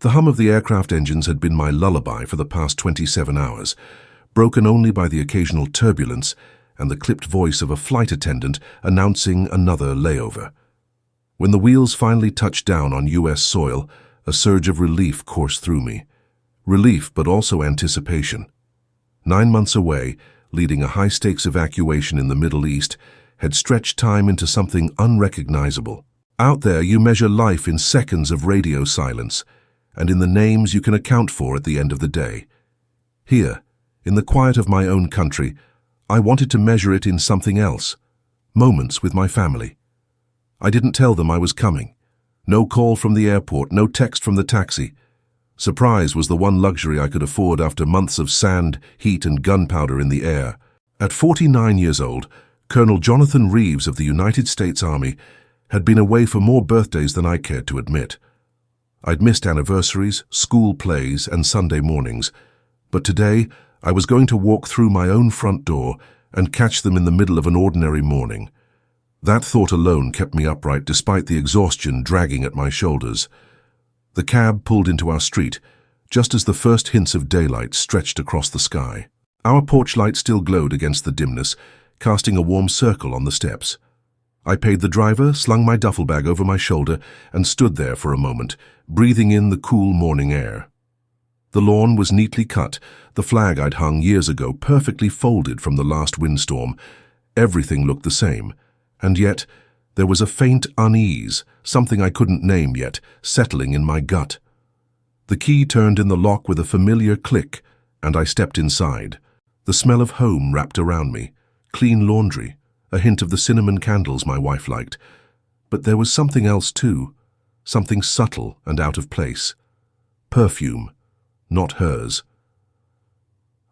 The hum of the aircraft engines had been my lullaby for the past 27 hours, broken only by the occasional turbulence and the clipped voice of a flight attendant announcing another layover. When the wheels finally touched down on U.S. soil, a surge of relief coursed through me. Relief, but also anticipation. 9 months away, leading a high-stakes evacuation in the Middle East, had stretched time into something unrecognizable. Out there, you measure life in seconds of radio silence, and in the names you can account for at the end of the day. Here, in the quiet of my own country, I wanted to measure it in something else. Moments with my family. I didn't tell them I was coming. No call from the airport, no text from the taxi. Surprise was the one luxury I could afford after months of sand, heat, and gunpowder in the air. At 49 years old, Colonel Jonathan Reeves of the United States Army had been away for more birthdays than I cared to admit. I'd missed anniversaries, school plays, and Sunday mornings, but today I was going to walk through my own front door and catch them in the middle of an ordinary morning. That thought alone kept me upright despite the exhaustion dragging at my shoulders. The cab pulled into our street, just as the first hints of daylight stretched across the sky. Our porch light still glowed against the dimness, casting a warm circle on the steps. I paid the driver, slung my duffel bag over my shoulder, and stood there for a moment, breathing in the cool morning air. The lawn was neatly cut, the flag I'd hung years ago perfectly folded from the last windstorm. Everything looked the same, and yet there was a faint unease, something I couldn't name yet, settling in my gut. The key turned in the lock with a familiar click, and I stepped inside. The smell of home wrapped around me, clean laundry, a hint of the cinnamon candles my wife liked. But there was something else too, something subtle and out of place. Perfume, not hers.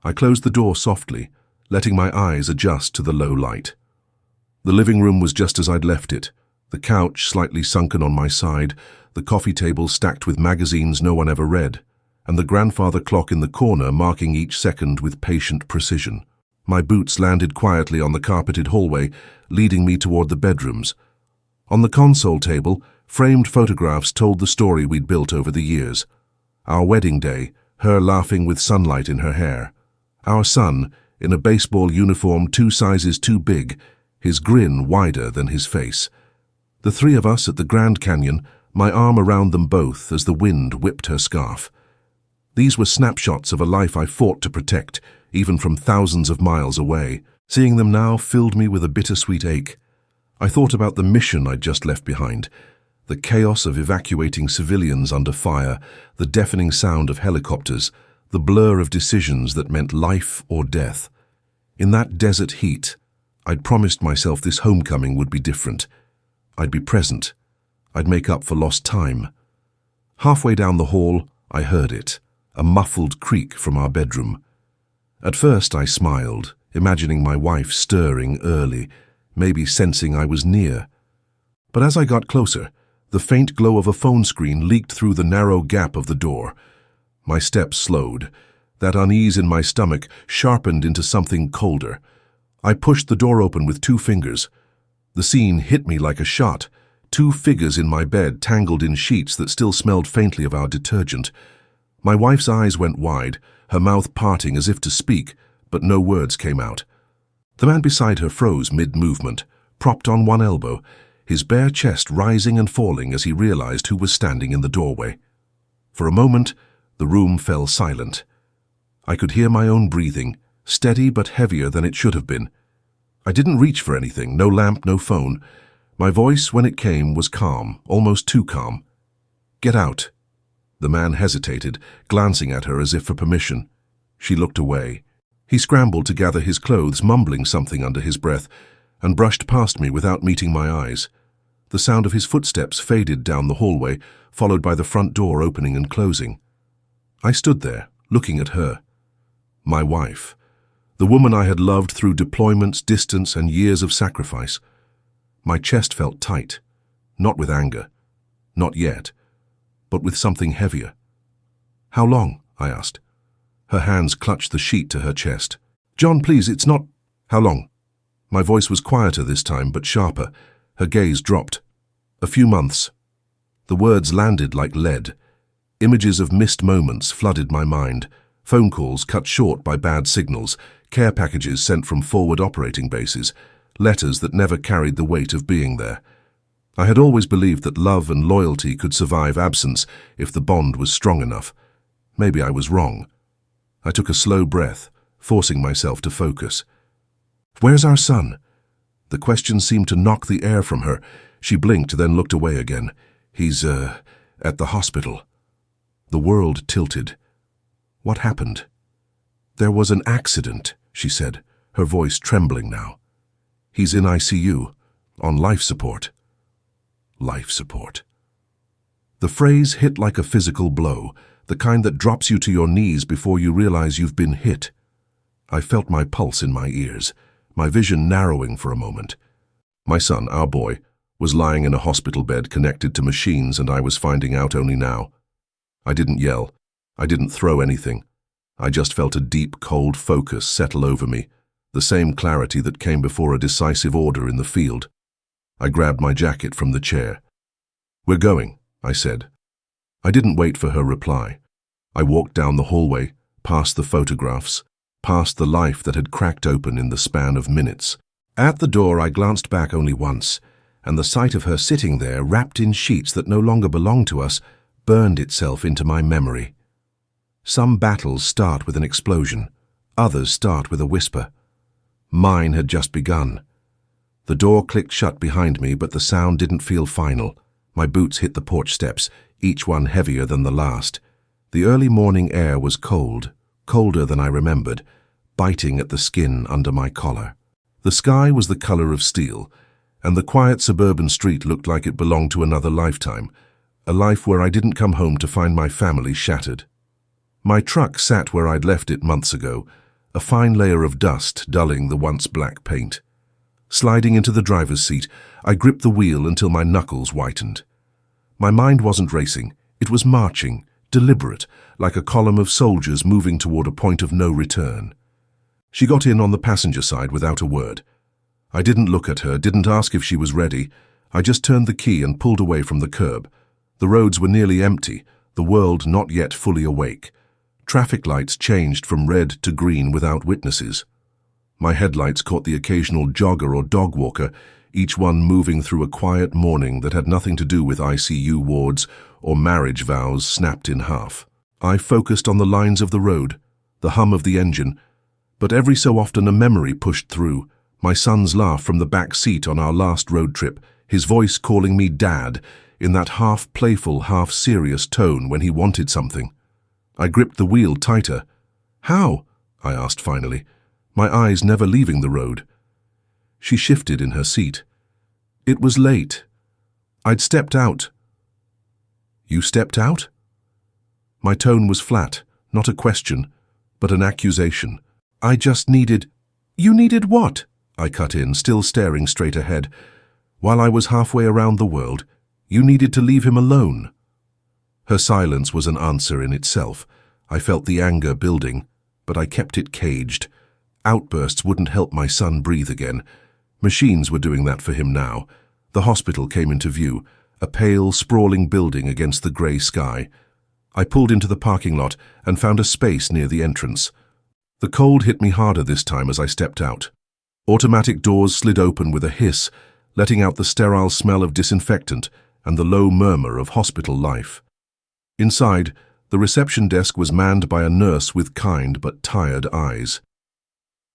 I closed the door softly, letting my eyes adjust to the low light. The living room was just as I'd left it, the couch slightly sunken on my side, the coffee table stacked with magazines no one ever read, and the grandfather clock in the corner marking each second with patient precision. My boots landed quietly on the carpeted hallway, leading me toward the bedrooms. On the console table, framed photographs told the story we'd built over the years. Our wedding day, her laughing with sunlight in her hair. Our son, in a baseball uniform 2 sizes too big, his grin wider than his face. The 3 of us at the Grand Canyon, my arm around them both as the wind whipped her scarf. These were snapshots of a life I fought to protect, even from thousands of miles away. Seeing them now filled me with a bittersweet ache. I thought about the mission I'd just left behind, the chaos of evacuating civilians under fire, the deafening sound of helicopters, the blur of decisions that meant life or death. In that desert heat, I'd promised myself this homecoming would be different. I'd be present. I'd make up for lost time. Halfway down the hall, I heard it, a muffled creak from our bedroom. At first I smiled, imagining my wife stirring early, maybe sensing I was near. But as I got closer, the faint glow of a phone screen leaked through the narrow gap of the door. My steps slowed. That unease in my stomach sharpened into something colder. I pushed the door open with 2 fingers. The scene hit me like a shot. 2 figures in my bed tangled in sheets that still smelled faintly of our detergent. My wife's eyes went wide, her mouth parting as if to speak, but no words came out. The man beside her froze mid-movement, propped on one elbow, his bare chest rising and falling as he realized who was standing in the doorway. For a moment, the room fell silent. I could hear my own breathing, steady but heavier than it should have been. I didn't reach for anything, no lamp, no phone. My voice, when it came, was calm, almost too calm. "Get out." The man hesitated, glancing at her as if for permission. She looked away. He scrambled to gather his clothes, mumbling something under his breath, and brushed past me without meeting my eyes. The sound of his footsteps faded down the hallway, followed by the front door opening and closing. I stood there, looking at her. My wife. The woman I had loved through deployments, distance, and years of sacrifice. My chest felt tight, not with anger, not yet, but with something heavier. "How long?" I asked. Her hands clutched the sheet to her chest. "John, please, it's not—" "How long?" My voice was quieter this time, but sharper. Her gaze dropped. "A few months." The words landed like lead. Images of missed moments flooded my mind, phone calls cut short by bad signals, care packages sent from forward operating bases, letters that never carried the weight of being there. I had always believed that love and loyalty could survive absence if the bond was strong enough. Maybe I was wrong. I took a slow breath, forcing myself to focus. "Where's our son?" The question seemed to knock the air from her. She blinked, then looked away again. He's at the hospital." The world tilted. What happened? "There was an accident," she said, her voice trembling now. "He's in ICU, on life support." Life support. The phrase hit like a physical blow, the kind that drops you to your knees before you realize you've been hit. I felt my pulse in my ears, my vision narrowing for a moment. My son, our boy, was lying in a hospital bed connected to machines, and I was finding out only now. I didn't yell. I didn't throw anything. I just felt a deep, cold focus settle over me, the same clarity that came before a decisive order in the field. I grabbed my jacket from the chair. "We're going," I said. I didn't wait for her reply. I walked down the hallway, past the photographs, past the life that had cracked open in the span of minutes. At the door, I glanced back only once, and the sight of her sitting there, wrapped in sheets that no longer belonged to us, burned itself into my memory. Some battles start with an explosion. Others start with a whisper. Mine had just begun. The door clicked shut behind me, but the sound didn't feel final. My boots hit the porch steps, each one heavier than the last. The early morning air was cold, colder than I remembered, biting at the skin under my collar. The sky was the color of steel, and the quiet suburban street looked like it belonged to another lifetime, a life where I didn't come home to find my family shattered. My truck sat where I'd left it months ago, a fine layer of dust dulling the once black paint. Sliding into the driver's seat, I gripped the wheel until my knuckles whitened. My mind wasn't racing, it was marching, deliberate, like a column of soldiers moving toward a point of no return. She got in on the passenger side without a word. I didn't look at her, didn't ask if she was ready. I just turned the key and pulled away from the curb. The roads were nearly empty, the world not yet fully awake. Traffic lights changed from red to green without witnesses. My headlights caught the occasional jogger or dog walker, each one moving through a quiet morning that had nothing to do with ICU wards or marriage vows snapped in half. I focused on the lines of the road, the hum of the engine, but every so often a memory pushed through. My son's laugh from the back seat on our last road trip, his voice calling me Dad, in that half-playful, half-serious tone when he wanted something. I gripped the wheel tighter. "How?" I asked finally, my eyes never leaving the road. She shifted in her seat. "It was late. I'd stepped out." "You stepped out?" My tone was flat, not a question, but an accusation. "I just needed—" "You needed what?" I cut in, still staring straight ahead. "While I was halfway around the world, you needed to leave him alone." Her silence was an answer in itself. I felt the anger building, but I kept it caged. Outbursts wouldn't help my son breathe again. Machines were doing that for him now. The hospital came into view, a pale, sprawling building against the grey sky. I pulled into the parking lot and found a space near the entrance. The cold hit me harder this time as I stepped out. Automatic doors slid open with a hiss, letting out the sterile smell of disinfectant and the low murmur of hospital life. Inside, the reception desk was manned by a nurse with kind but tired eyes.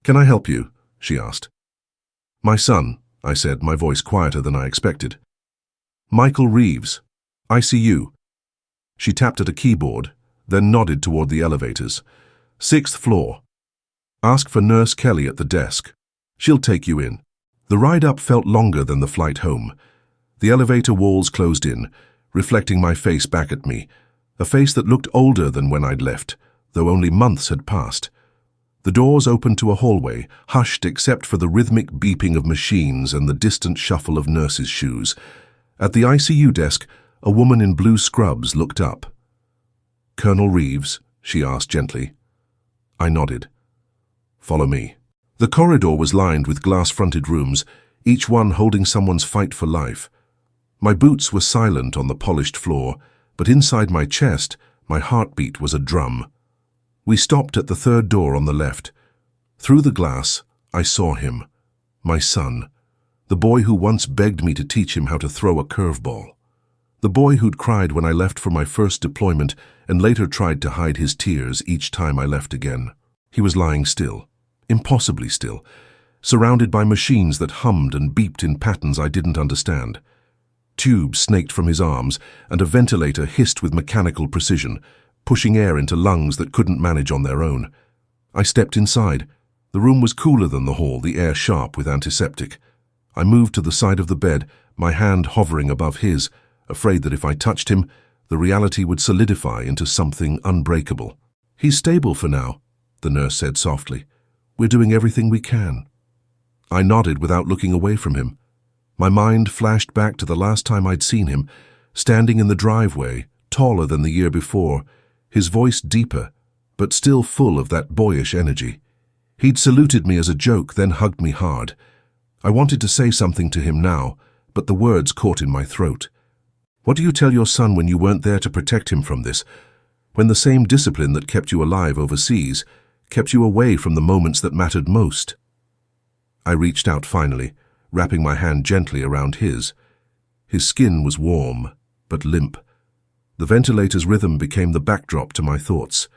"Can I help you?" she asked. "My son," I said, my voice quieter than I expected. "Michael Reeves, ICU." She tapped at a keyboard, then nodded toward the elevators. "6th floor. Ask for Nurse Kelly at the desk. She'll take you in." The ride up felt longer than the flight home. The elevator walls closed in, reflecting my face back at me, a face that looked older than when I'd left, though only months had passed. The doors opened to a hallway, hushed except for the rhythmic beeping of machines and the distant shuffle of nurses' shoes. At the ICU desk, a woman in blue scrubs looked up. "Colonel Reeves?" she asked gently. I nodded. "Follow me." The corridor was lined with glass-fronted rooms, each one holding someone's fight for life. My boots were silent on the polished floor, but inside my chest, My heartbeat was a drum. We stopped at the third door on the left. Through the glass, I saw him, my son, the boy who once begged me to teach him how to throw a curveball. The boy who'd cried when I left for my first deployment and later tried to hide his tears each time I left again. He was lying still, impossibly still, surrounded by machines that hummed and beeped in patterns I didn't understand. Tubes snaked from his arms, and a ventilator hissed with mechanical precision, pushing air into lungs that couldn't manage on their own. I stepped inside. The room was cooler than the hall, the air sharp with antiseptic. I moved to the side of the bed, my hand hovering above his, afraid that if I touched him, the reality would solidify into something unbreakable. "He's stable for now," the nurse said softly. "We're doing everything we can." I nodded without looking away from him. My mind flashed back to the last time I'd seen him, standing in the driveway, taller than the year before, his voice deeper, but still full of that boyish energy. He'd saluted me as a joke, then hugged me hard. I wanted to say something to him now, but the words caught in my throat. What do you tell your son when you weren't there to protect him from this? When the same discipline that kept you alive overseas kept you away from the moments that mattered most? I reached out finally, wrapping my hand gently around his. His skin was warm, but limp. The ventilator's rhythm became the backdrop to my thoughts.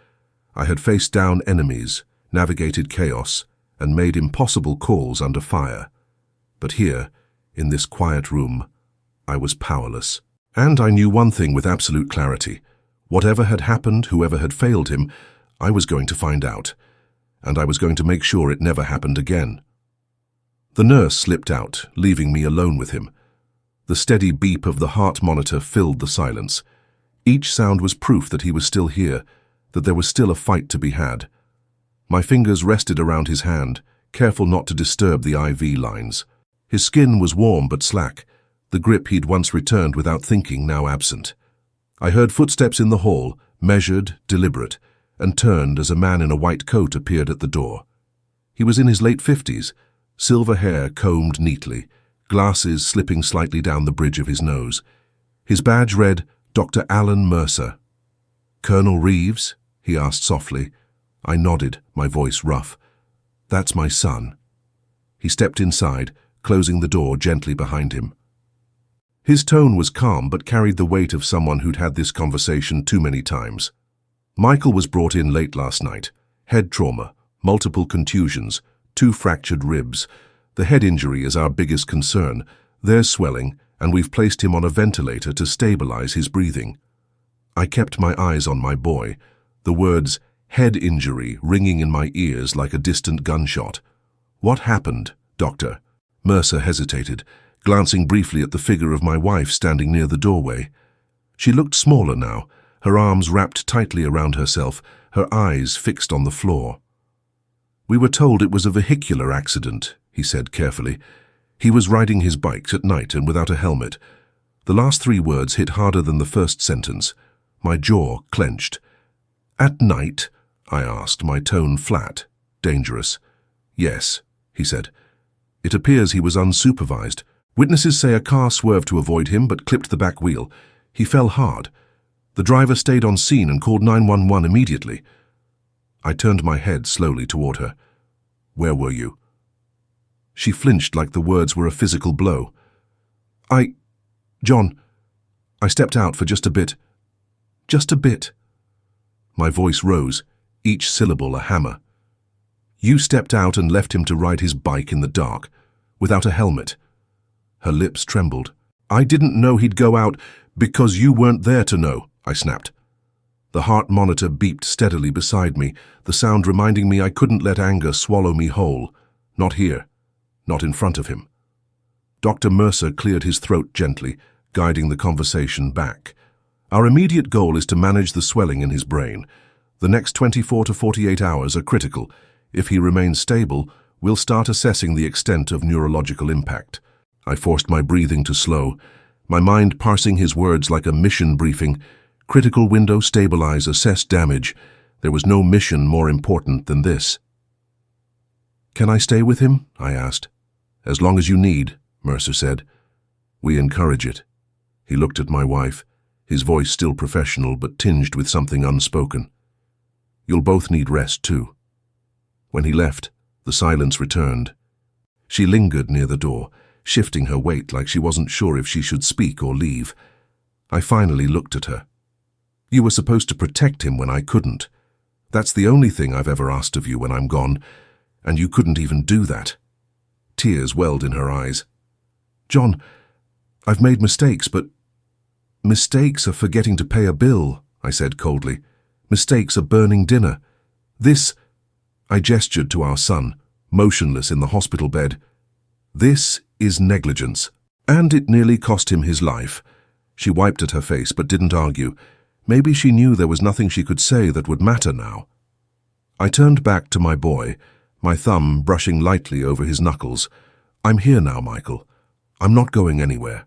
I had faced down enemies, navigated chaos, and made impossible calls under fire. But here, in this quiet room, I was powerless. And I knew one thing with absolute clarity. Whatever had happened, whoever had failed him, I was going to find out. And I was going to make sure it never happened again. The nurse slipped out, leaving me alone with him. The steady beep of the heart monitor filled the silence. Each sound was proof that he was still here, that there was still a fight to be had. My fingers rested around his hand, careful not to disturb the IV lines. His skin was warm but slack, the grip he'd once returned without thinking now absent. I heard footsteps in the hall, measured, deliberate, and turned as a man in a white coat appeared at the door. He was in his late 50s, silver hair combed neatly, glasses slipping slightly down the bridge of his nose. His badge read, Dr. Alan Mercer. "Colonel Reeves?" he asked softly. I nodded, my voice rough. "That's my son." He stepped inside, closing the door gently behind him. His tone was calm but carried the weight of someone who'd had this conversation too many times. "Michael was brought in late last night. Head trauma, multiple contusions, 2 fractured ribs. The head injury is our biggest concern. There's swelling, and we've placed him on a ventilator to stabilize his breathing." I kept my eyes on my boy, the words "head injury" ringing in my ears like a distant gunshot. "What happened, doctor?" Mercer hesitated, glancing briefly at the figure of my wife standing near the doorway. She looked smaller now, her arms wrapped tightly around herself, her eyes fixed on the floor. "We were told it was a vehicular accident," he said carefully. "He was riding his bikes at night and without a helmet." The last 3 words hit harder than the first sentence. My jaw clenched. "At night?" I asked, my tone flat, dangerous. "Yes," he said. "It appears he was unsupervised. Witnesses say a car swerved to avoid him but clipped the back wheel. He fell hard. The driver stayed on scene and called 911 immediately." I turned my head slowly toward her. "Where were you?" She flinched like the words were a physical blow. John, I stepped out for just a bit. Just a bit." My voice rose, each syllable a hammer. "You stepped out and left him to ride his bike in the dark, without a helmet." Her lips trembled. "I didn't know he'd go out because you weren't there to know," I snapped. The heart monitor beeped steadily beside me, the sound reminding me I couldn't let anger swallow me whole. Not here. Not in front of him. Dr. Mercer cleared his throat gently, guiding the conversation back. "Our immediate goal is to manage the swelling in his brain. The next 24 to 48 hours are critical. If he remains stable, we'll start assessing the extent of neurological impact." I forced my breathing to slow, my mind parsing his words like a mission briefing. Critical window, stabilize, assess damage. There was no mission more important than this. "Can I stay with him?" I asked. "As long as you need," Mercer said. "We encourage it." He looked at my wife. his voice still professional but tinged with something unspoken. "You'll both need rest too." When he left, the silence returned. She lingered near the door, shifting her weight like she wasn't sure if she should speak or leave. I finally looked at her. "You were supposed to protect him when I couldn't. That's the only thing I've ever asked of you when I'm gone, and you couldn't even do that." Tears welled in her eyes. "John, I've made mistakes, but—" "Mistakes are forgetting to pay a bill," I said coldly. "Mistakes are burning dinner. This—" I gestured to our son, motionless in the hospital bed. "This is negligence, and it nearly cost him his life." She wiped at her face but didn't argue. Maybe she knew there was nothing she could say that would matter now. I turned back to my boy, my thumb brushing lightly over his knuckles. "I'm here now, Michael. I'm not going anywhere."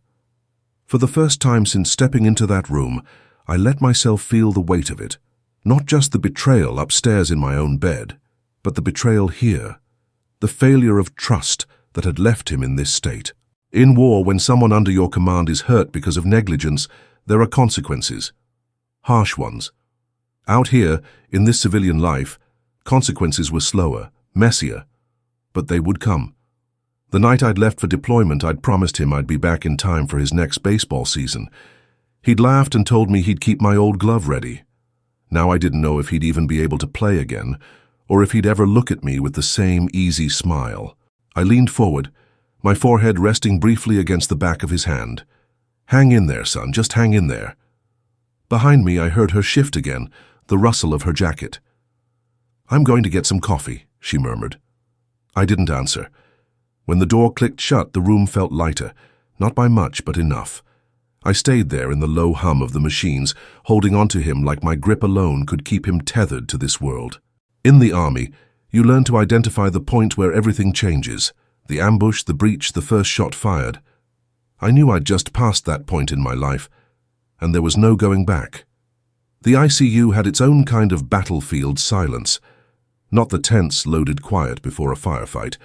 For the first time since stepping into that room, I let myself feel the weight of it. Not just the betrayal upstairs in my own bed, but the betrayal here. The failure of trust that had left him in this state. In war, when someone under your command is hurt because of negligence, there are consequences. Harsh ones. Out here, in this civilian life, consequences were slower, messier, but they would come. The night I'd left for deployment, I'd promised him I'd be back in time for his next baseball season. He'd laughed and told me he'd keep my old glove ready. Now I didn't know if he'd even be able to play again, or if he'd ever look at me with the same easy smile. I leaned forward, my forehead resting briefly against the back of his hand. "Hang in there, son, just hang in there." Behind me, I heard her shift again, the rustle of her jacket. "I'm going to get some coffee," she murmured. I didn't answer. When the door clicked shut, the room felt lighter, not by much, but enough. I stayed there in the low hum of the machines, holding on to him like my grip alone could keep him tethered to this world. In the army, you learn to identify the point where everything changes. The ambush, the breach, the first shot fired. I knew I'd just passed that point in my life, and there was no going back. The ICU had its own kind of battlefield silence. Not the tense, loaded quiet before a firefight,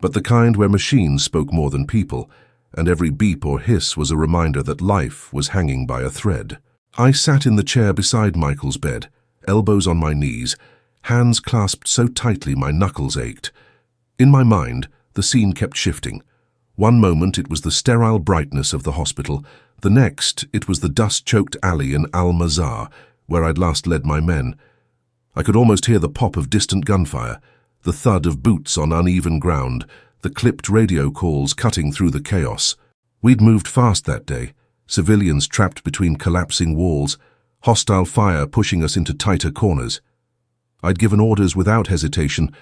but the kind where machines spoke more than people, and every beep or hiss was a reminder that life was hanging by a thread. I sat in the chair beside Michael's bed, elbows on my knees, hands clasped so tightly my knuckles ached. In my mind, the scene kept shifting. One moment it was the sterile brightness of the hospital, the next it was the dust-choked alley in Al-Mazar, where I'd last led my men. I could almost hear the pop of distant gunfire, the thud of boots on uneven ground, the clipped radio calls cutting through the chaos. We'd moved fast that day, civilians trapped between collapsing walls, hostile fire pushing us into tighter corners. I'd given orders without hesitation,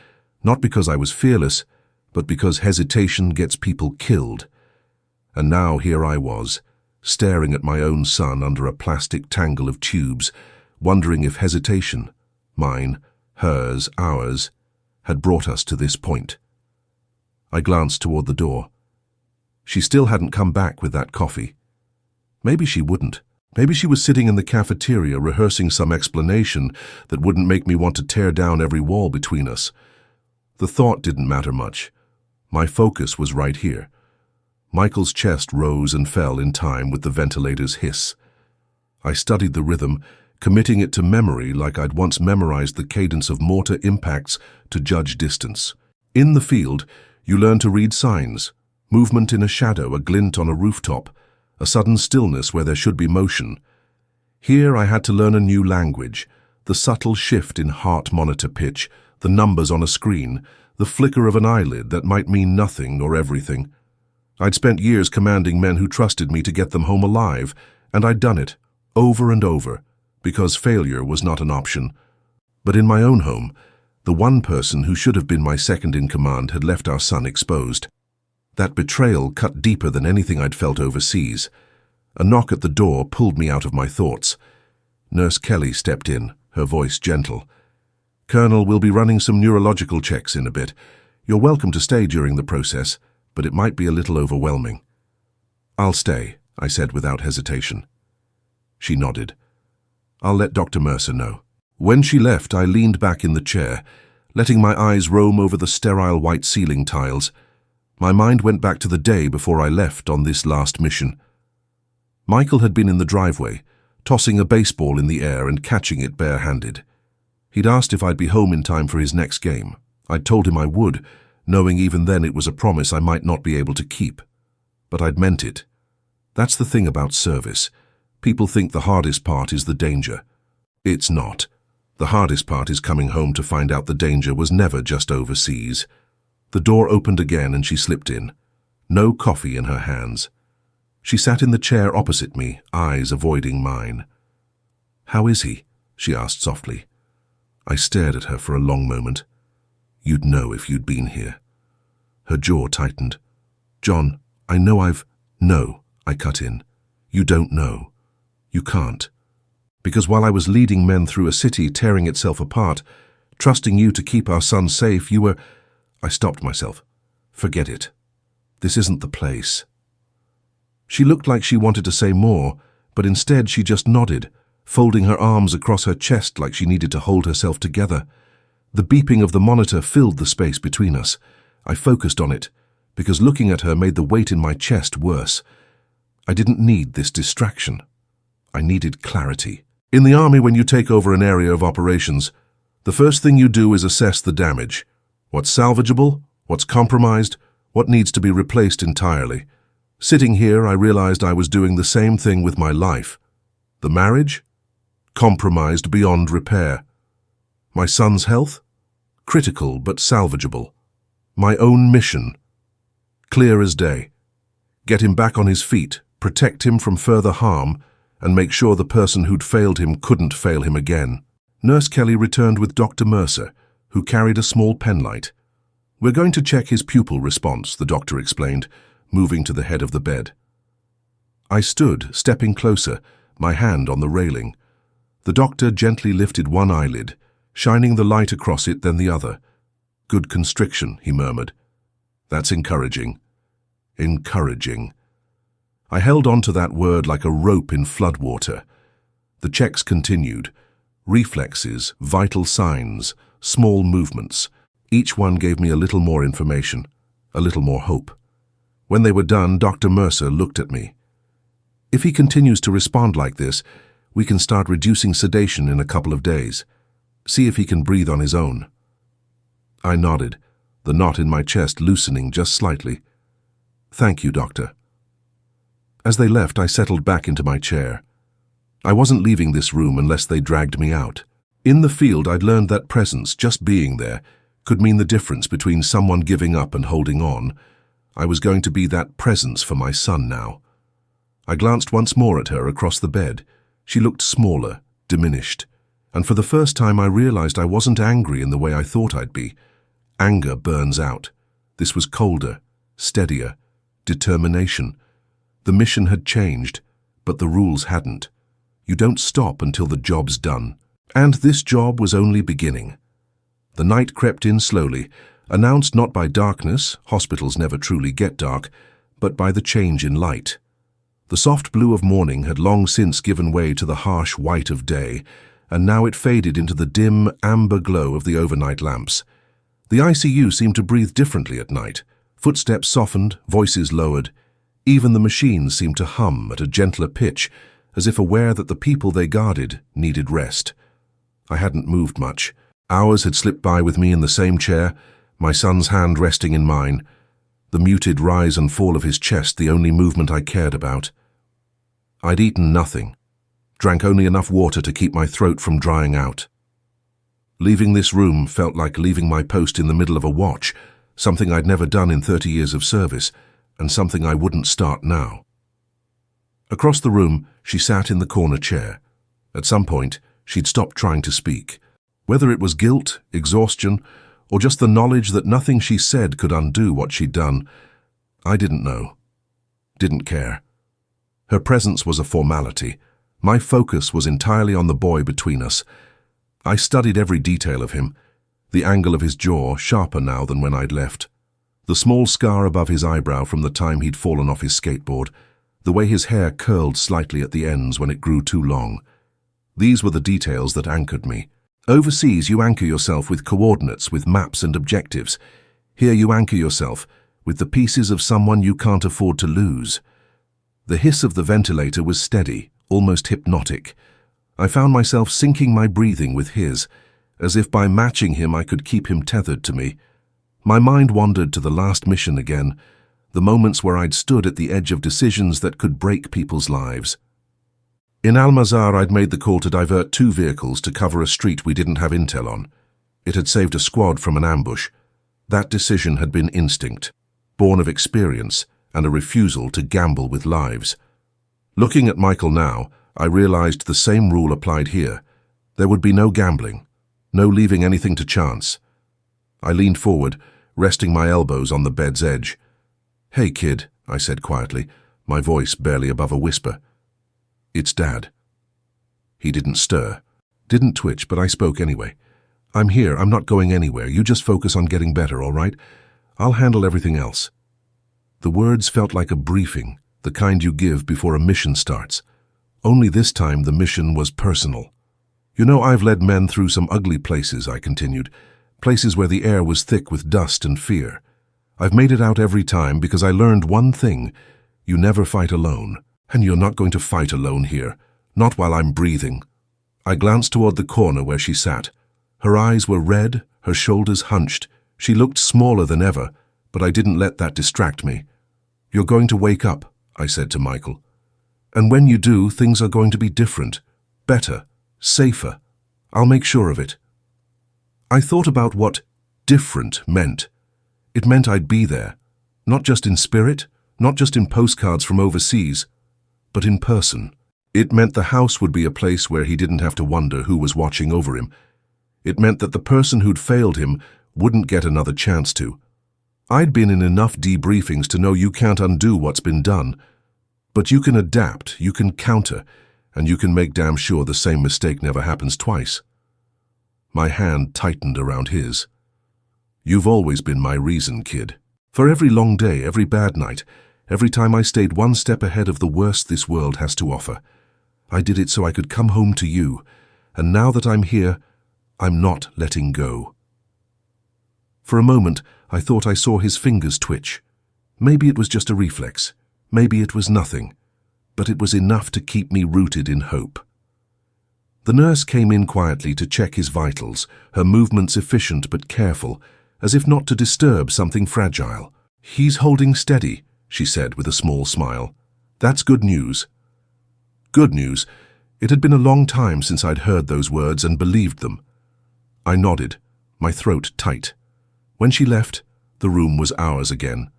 not because I was fearless, but because hesitation gets people killed. And now here I was, staring at my own son under a plastic tangle of tubes, wondering if hesitation, mine, hers, ours, had brought us to this point. I glanced toward the door. She still hadn't come back with that coffee. Maybe she wouldn't. Maybe she was sitting in the cafeteria rehearsing some explanation that wouldn't make me want to tear down every wall between us. The thought didn't matter much. My focus was right here. Michael's chest rose and fell in time with the ventilator's hiss. I studied the rhythm, committing it to memory like I'd once memorized the cadence of mortar impacts to judge distance. In the field, you learn to read signs, movement in a shadow, a glint on a rooftop, a sudden stillness where there should be motion. Here I had to learn a new language, the subtle shift in heart monitor pitch, the numbers on a screen, the flicker of an eyelid that might mean nothing or everything. I'd spent years commanding men who trusted me to get them home alive, and I'd done it, over and over, because failure was not an option. But in my own home, the one person who should have been my second in command had left our son exposed. That betrayal cut deeper than anything I'd felt overseas. A knock at the door pulled me out of my thoughts. Nurse Kelly stepped in, her voice gentle. "Colonel, we'll be running some neurological checks in a bit. You're welcome to stay during the process, but it might be a little overwhelming." "I'll stay," I said without hesitation. She nodded. "I'll let Dr. Mercer know." When she left, I leaned back in the chair, letting my eyes roam over the sterile white ceiling tiles. My mind went back to the day before I left on this last mission. Michael had been in the driveway, tossing a baseball in the air and catching it bare-handed. He'd asked if I'd be home in time for his next game. I'd told him I would, knowing even then it was a promise I might not be able to keep. But I'd meant it. That's the thing about service. People think the hardest part is the danger. It's not. The hardest part is coming home to find out the danger was never just overseas. The door opened again and she slipped in. No coffee in her hands. She sat in the chair opposite me, eyes avoiding mine. "How is he?" she asked softly. I stared at her for a long moment. "You'd know if you'd been here." Her jaw tightened. "John, I know No," I cut in. "You don't know. You can't. Because while I was leading men through a city tearing itself apart, trusting you to keep our son safe, you were—" I stopped myself. "Forget it. This isn't the place." She looked like she wanted to say more, but instead she just nodded, folding her arms across her chest like she needed to hold herself together. The beeping of the monitor filled the space between us. I focused on it, because looking at her made the weight in my chest worse. I didn't need this distraction. I needed clarity. In the army, when you take over an area of operations, the first thing you do is assess the damage. What's salvageable, what's compromised, what needs to be replaced entirely. Sitting here, I realized I was doing the same thing with my life. The marriage? Compromised beyond repair. My son's health? Critical but salvageable. My own mission? Clear as day. Get him back on his feet, protect him from further harm, and make sure the person who'd failed him couldn't fail him again. Nurse Kelly returned with Dr. Mercer, who carried a small penlight. "We're going to check his pupil response," the doctor explained, moving to the head of the bed. I stood, stepping closer, my hand on the railing. The doctor gently lifted one eyelid, shining the light across it, then the other. "Good constriction," he murmured. "That's encouraging." Encouraging. I held on to that word like a rope in floodwater. The checks continued. Reflexes, vital signs, small movements. Each one gave me a little more information, a little more hope. When they were done, Dr. Mercer looked at me. "If he continues to respond like this, we can start reducing sedation in a couple of days. See if he can breathe on his own." I nodded, the knot in my chest loosening just slightly. "Thank you, Doctor." As they left, I settled back into my chair. I wasn't leaving this room unless they dragged me out. In the field, I'd learned that presence, just being there, could mean the difference between someone giving up and holding on. I was going to be that presence for my son now. I glanced once more at her across the bed. She looked smaller, diminished, and for the first time I realized I wasn't angry in the way I thought I'd be. Anger burns out. This was colder, steadier, determination. The mission had changed, but the rules hadn't. You don't stop until the job's done. And this job was only beginning. The night crept in slowly, announced not by darkness, hospitals never truly get dark, but by the change in light. The soft blue of morning had long since given way to the harsh white of day, and now it faded into the dim, amber glow of the overnight lamps. The ICU seemed to breathe differently at night. Footsteps softened, voices lowered. Even the machines seemed to hum at a gentler pitch, as if aware that the people they guarded needed rest. I hadn't moved much. Hours had slipped by with me in the same chair, my son's hand resting in mine, the muted rise and fall of his chest the only movement I cared about. I'd eaten nothing, drank only enough water to keep my throat from drying out. Leaving this room felt like leaving my post in the middle of a watch, something I'd never done in 30 years of service, and something I wouldn't start now. Across the room, she sat in the corner chair. At some point, she'd stopped trying to speak. Whether it was guilt, exhaustion, or just the knowledge that nothing she said could undo what she'd done, I didn't know. Didn't care. Her presence was a formality. My focus was entirely on the boy between us. I studied every detail of him, the angle of his jaw sharper now than when I'd left, the small scar above his eyebrow from the time he'd fallen off his skateboard, the way his hair curled slightly at the ends when it grew too long. These were the details that anchored me. Overseas, you anchor yourself with coordinates, with maps and objectives. Here you anchor yourself with the pieces of someone you can't afford to lose. The hiss of the ventilator was steady, almost hypnotic. I found myself syncing my breathing with his, as if by matching him I could keep him tethered to me. My mind wandered to the last mission again, the moments where I'd stood at the edge of decisions that could break people's lives. In Al-Mazar, I'd made the call to divert 2 vehicles to cover a street we didn't have intel on. It had saved a squad from an ambush. That decision had been instinct, born of experience and a refusal to gamble with lives. Looking at Michael now, I realized the same rule applied here. There would be no gambling, no leaving anything to chance. I leaned forward, resting my elbows on the bed's edge. "Hey, kid," I said quietly, my voice barely above a whisper. "It's Dad." He didn't stir, didn't twitch, but I spoke anyway. "I'm here. I'm not going anywhere. You just focus on getting better, all right? I'll handle everything else." The words felt like a briefing, the kind you give before a mission starts. Only this time the mission was personal. "You know, I've led men through some ugly places," I continued, "places where the air was thick with dust and fear. I've made it out every time because I learned one thing: you never fight alone. And you're not going to fight alone here, not while I'm breathing." I glanced toward the corner where she sat. Her eyes were red, her shoulders hunched. She looked smaller than ever, but I didn't let that distract me. "You're going to wake up," I said to Michael. "And when you do, things are going to be different, better, safer. I'll make sure of it." I thought about what different meant. It meant I'd be there, not just in spirit, not just in postcards from overseas, but in person. It meant the house would be a place where he didn't have to wonder who was watching over him. It meant that the person who'd failed him wouldn't get another chance to. I'd been in enough debriefings to know you can't undo what's been done, but you can adapt, you can counter, and you can make damn sure the same mistake never happens twice. My hand tightened around his. "You've always been my reason, kid. For every long day, every bad night, every time I stayed one step ahead of the worst this world has to offer. I did it so I could come home to you, and now that I'm here, I'm not letting go." For a moment, I thought I saw his fingers twitch. Maybe it was just a reflex. Maybe it was nothing. But it was enough to keep me rooted in hope. The nurse came in quietly to check his vitals, her movements efficient but careful, as if not to disturb something fragile. "He's holding steady," she said with a small smile. "That's good news." Good news. It had been a long time since I'd heard those words and believed them. I nodded, my throat tight. When she left, the room was ours again.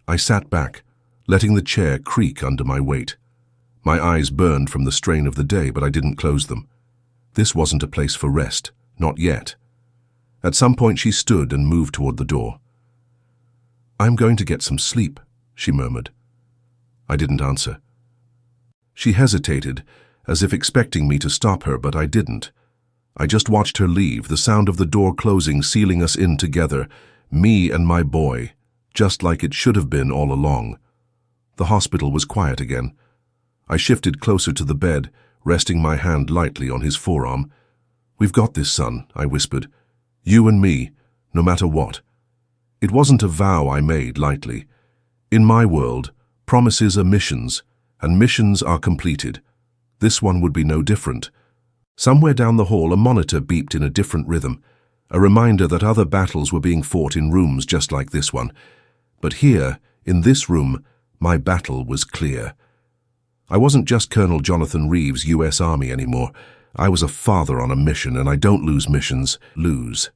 I sat back, letting the chair creak under my weight. My eyes burned from the strain of the day, but I didn't close them. This wasn't a place for rest, not yet. At some point she stood and moved toward the door. "I'm going to get some sleep," she murmured. I didn't answer. She hesitated, as if expecting me to stop her, but I didn't. I just watched her leave, the sound of the door closing, sealing us in together, me and my boy, just like it should have been all along. The hospital was quiet again. I shifted closer to the bed, resting my hand lightly on his forearm. "We've got this, son," I whispered. "You and me, no matter what." It wasn't a vow I made lightly. In my world, promises are missions, and missions are completed. This one would be no different. Somewhere down the hall, a monitor beeped in a different rhythm, a reminder that other battles were being fought in rooms just like this one. But here, in this room, my battle was clear. I wasn't just Colonel Jonathan Reeves, U.S. Army anymore. I was a father on a mission, and I don't lose missions. Lose.